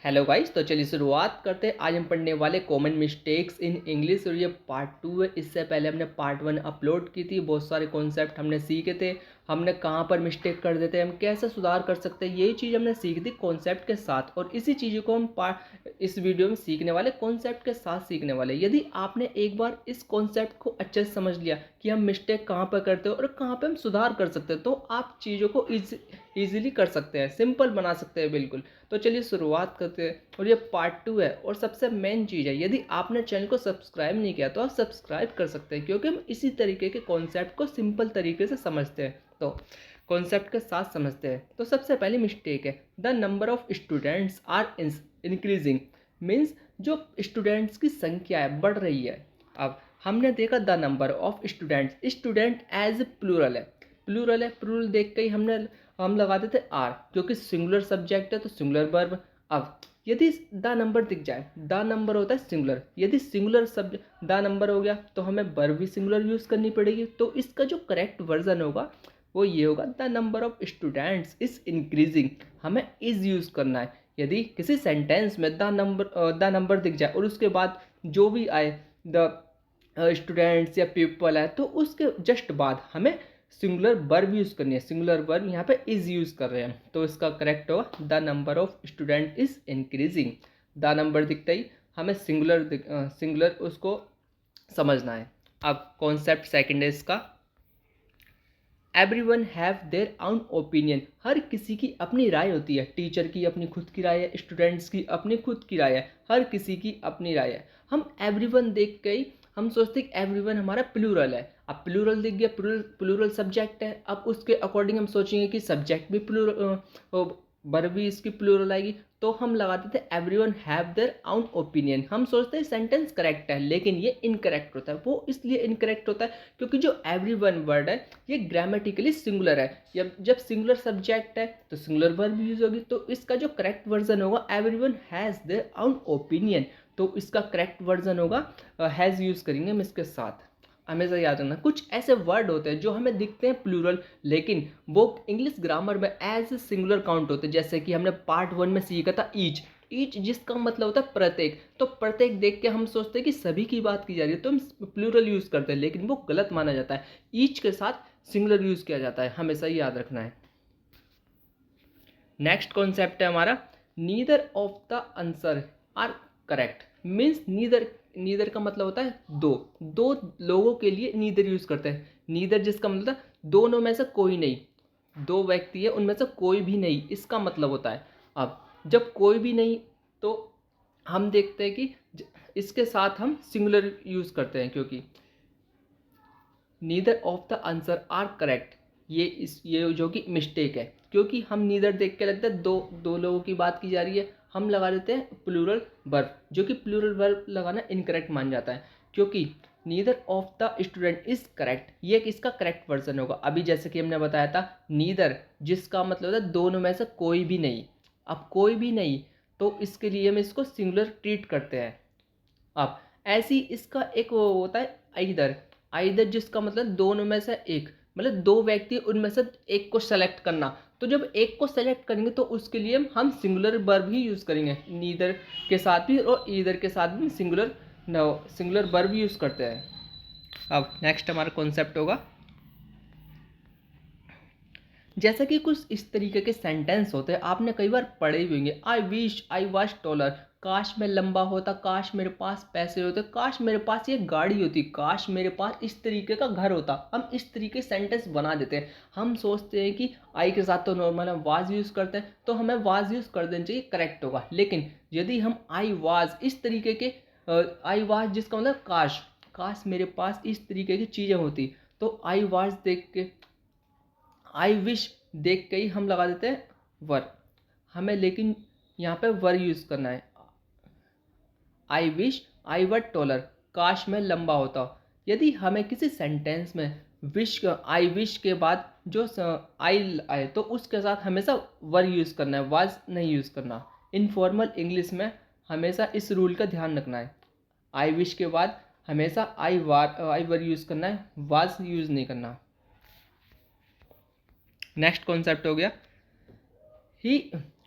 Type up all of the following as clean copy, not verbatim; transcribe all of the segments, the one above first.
Hello guys, तो चलिए शुरुआत करते हैं। आज हम पढ़ने वाले कॉमन मिस्टेक्स इन इंग्लिश और ये पार्ट 2 है। इससे पहले हमने पार्ट 1 अपलोड की थी। बहुत सारे कॉन्सेप्ट हमने सीखे थे, हमने कहाँ पर मिस्टेक कर देते हैं, हम कैसे सुधार कर सकते हैं, यही चीज़ हमने सीखी थी कॉन्सेप्ट के साथ। और इसी चीज़ों को हम इस वीडियो में सीखने वाले, कॉन्सेप्ट के साथ सीखने वाले। यदि आपने एक बार इस कॉन्सेप्ट को अच्छे से समझ लिया कि हम मिस्टेक कहाँ पर करते हैं और कहाँ पर हम सुधार कर सकते हैं, तो आप चीज़ों को ईजिली कर सकते हैं, सिंपल बना सकते हैं बिल्कुल। तो चलिए शुरुआत करते हैं। और ये पार्ट 2 है और सबसे मेन चीज़ है, यदि आपने चैनल को सब्सक्राइब नहीं किया तो आप सब्सक्राइब कर सकते हैं, क्योंकि हम इसी तरीके के कॉन्सेप्ट को सिंपल तरीके से समझते हैं। तो कॉन्सेप्ट के साथ समझते हैं। तो सबसे पहली मिस्टेक है, the number of students are increasing. Means जो स्टूडेंट्स की संख्या है बढ़ रही है। अब हमने देखा the number of students, student as plural है। प्लूरल है, प्लूरल देख के ही हम लगा देते आर, क्योंकि सिंगुलर सब्जेक्ट है तो सिंगुलर वर्ब। अब यदि द नंबर दिख जाए, द नंबर होता है सिंगुलर, यदि सिंगुलर सब्जेक्ट द नंबर हो गया तो हमें वर्ब भी सिंगुलर यूज़ करनी पड़ेगी। तो इसका जो करेक्ट वर्जन होगा वो ये होगा, the number of students is increasing. हमें इज यूज़ करना है। यदि किसी सेंटेंस में द नंबर दिख जाए और उसके बाद जो भी आए, द स्टूडेंट्स या पीपल है, तो उसके जस्ट बाद हमें सिंगुलर वर्ब यूज़ करनी है। सिंगुलर वर्ब यहाँ पे इज यूज़ कर रहे हैं, तो इसका करेक्ट होगा, the number of student is increasing. The number दिखता ही हमें सिंगुलर उसको समझना है। अब कॉन्सेप्ट सेकंड है इसका, everyone have their own opinion. हर किसी की अपनी राय होती है। टीचर की अपनी खुद की राय है, स्टूडेंट्स की अपनी खुद की राय है, हर किसी की अपनी राय है। हम एवरीवन देख के ही हम सोचते हैं कि एवरीवन हमारा प्लूरल है। अब प्लूरल दिख गया, प्लूरल सब्जेक्ट है, अब उसके अकॉर्डिंग हम सोचेंगे कि सब्जेक्ट भी प्लूरल, वर्ब भी इसकी प्लूरल आएगी। तो हम लगाते थे everyone have their own opinion. हम सोचते हैं सेंटेंस करेक्ट है, लेकिन ये इनकरेक्ट होता है। वो इसलिए इनकरेक्ट होता है क्योंकि जो एवरीवन वर्ड है ये ग्रामेटिकली सिंगुलर है। जब सिंगुलर सब्जेक्ट है तो सिंगुलर वर्ब यूज होगी। तो इसका जो करेक्ट वर्जन होगा, everyone has their own opinion, तो इसका करेक्ट वर्जन होगा, हैज़ यूज़ करेंगे हम इसके साथ। हमेशा याद रखना, कुछ ऐसे वर्ड होते हैं जो हमें दिखते हैं प्लूरल, लेकिन वो इंग्लिश ग्रामर में एज सिंगुलर काउंट होते हैं। जैसे कि हमने पार्ट 1 में सीखा था ईच, ईच जिसका मतलब होता है प्रत्येक। तो प्रत्येक देख के हम सोचते हैं कि सभी की बात की जा रही है, तो हम प्लूरल यूज़ करते हैं, लेकिन वो गलत माना जाता है। ईच के साथ सिंगुलर यूज़ किया जाता है, हमेशा ही याद रखना है। नेक्स्ट कॉन्सेप्ट है हमारा, neither of the answer are correct. Means neither का मतलब होता है दो लोगों के लिए नीदर यूज करते हैं। नीदर जिसका मतलब दोनों में से कोई नहीं, दो व्यक्ति है उनमें से कोई भी नहीं, इसका मतलब होता है। अब जब कोई भी नहीं, तो हम देखते हैं कि इसके साथ हम सिंगुलर यूज करते हैं, क्योंकि neither of the answer are correct, ये जो कि मिस्टेक है, क्योंकि हम नीदर देख के लगता है दो लोगों की बात की जा रही है, हम लगा देते हैं प्लूरल वर्ब, जो कि प्लूरल वर्ब लगाना इनकरेक्ट मान जाता है। क्योंकि neither of the student is correct, ये इसका करेक्ट वर्जन होगा। अभी जैसे कि हमने बताया था नीदर जिसका मतलब है दोनों में से कोई भी नहीं। अब कोई भी नहीं, तो इसके लिए हम इसको सिंगुलर ट्रीट करते हैं। अब ऐसी इसका एक वो होता है आइदर, आइदर जिसका मतलब दोनों में से एक, मतलब दो व्यक्ति उनमें से एक को सेलेक्ट करना। तो जब एक को सेलेक्ट करेंगे तो उसके लिए हम सिंगुलर वर्ब ही यूज़ करेंगे, नीदर के साथ भी और ईदर के साथ भी सिंगुलर वर्ब यूज़ करते हैं। अब नेक्स्ट हमारा कॉन्सेप्ट होगा, जैसा कि कुछ इस तरीके के सेंटेंस होते हैं, आपने कई बार पढ़े भी होंगे। I wish I was taller, काश मैं लंबा होता, काश मेरे पास पैसे होते, काश मेरे पास ये गाड़ी होती, काश मेरे पास इस तरीके का घर होता। हम इस तरीके सेंटेंस बना देते हैं। हम सोचते हैं कि आई के साथ तो नॉर्मल हम वाज यूज़ करते हैं, तो हमें वाज यूज़ कर देना चाहिए, करेक्ट होगा। लेकिन यदि हम आई वाज इस तरीके के, आई वाज जिसका मतलब काश, काश मेरे पास इस तरीके की चीज़ें होती, तो आई वाज देख के, आई विश देख के ही हम लगा देते हैं वर। हमें लेकिन यहाँ पे वर यूज़ करना है। I wish I were taller, काश मैं लंबा होता। यदि हमें किसी सेंटेंस में आई विश के बाद जो आई आए, तो उसके साथ हमेशा वर यूज़ करना है, वाज नहीं यूज़ करना। इनफॉर्मल इंग्लिश में हमेशा इस रूल का ध्यान रखना है। आई विश के बाद हमेशा आई वर यूज़ करना है, वाज यूज़ नहीं करना। नेक्स्ट कॉन्सेप्ट हो गया, he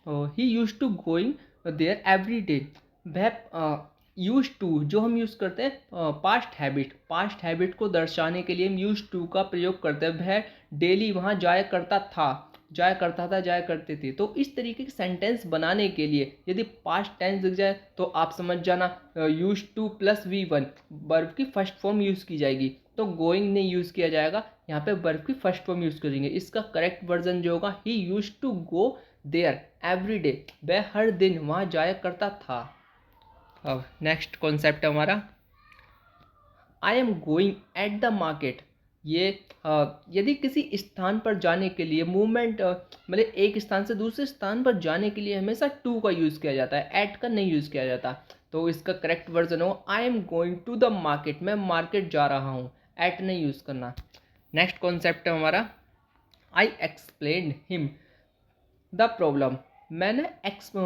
he used to going there every day. वह यूज टू जो हम यूज़ करते हैं पास्ट हैबिट को दर्शाने के लिए हम यूज टू का प्रयोग करते हैं। वह डेली वहाँ जाया करता था, जाया करता था, जाया करते थे। तो इस तरीके के सेंटेंस बनाने के लिए यदि पास्ट टेंस दिख जाए तो आप समझ जाना use two plus V1 verb की फर्स्ट फॉर्म यूज़ की जाएगी। तो गोइंग नहीं यूज़ किया जाएगा, यहाँ पे वर्ब की फर्स्ट फॉर्म यूज़ करेंगे। इसका करेक्ट वर्जन जो होगा he used to go there every day, वह हर दिन वहाँ जाया करता था। अब नेक्स्ट कॉन्सेप्ट है हमारा आई am going at the market. ये यदि किसी स्थान पर जाने के लिए मूवमेंट मतलब एक स्थान से दूसरे स्थान पर जाने के लिए हमेशा टू का यूज़ किया जाता है, एट का नहीं यूज़ किया जाता। तो इसका करेक्ट वर्जन हो I am going to the market, मैं मार्केट जा रहा हूँ, एट नहीं यूज़ करना। नेक्स्ट कॉन्सेप्ट है हमारा आई एक्सप्लेन्ड हिम द प्रॉब्लम। मैं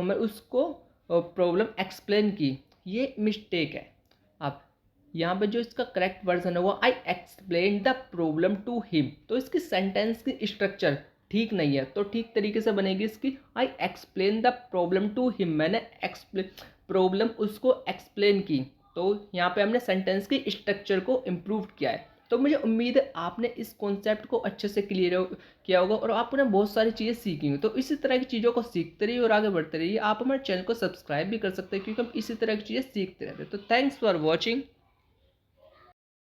उसको प्रॉब्लम एक्सप्लेन की, ये मिस्टेक है। अब यहाँ पे जो इसका करेक्ट वर्जन है वो I explain the problem to him. तो इसकी सेंटेंस की स्ट्रक्चर ठीक नहीं है, तो ठीक तरीके से बनेगी इसकी I explain the problem to him, मैंने एक्सप्लेन प्रॉब्लम उसको एक्सप्लेन की। तो यहाँ पे हमने सेंटेंस की स्ट्रक्चर को इम्प्रूव किया है। तो मुझे उम्मीद है आपने इस कॉन्सेप्ट को अच्छे से क्लियर किया होगा और आपने बहुत सारी चीज़ें सीखी होंगी। तो इसी तरह की चीज़ों को सीखते रहिए और आगे बढ़ते रहिए। आप हमारे चैनल को सब्सक्राइब भी कर सकते हैं क्योंकि हम इसी तरह की चीज़ें सीखते रहते हैं। तो थैंक्स फॉर वॉचिंग।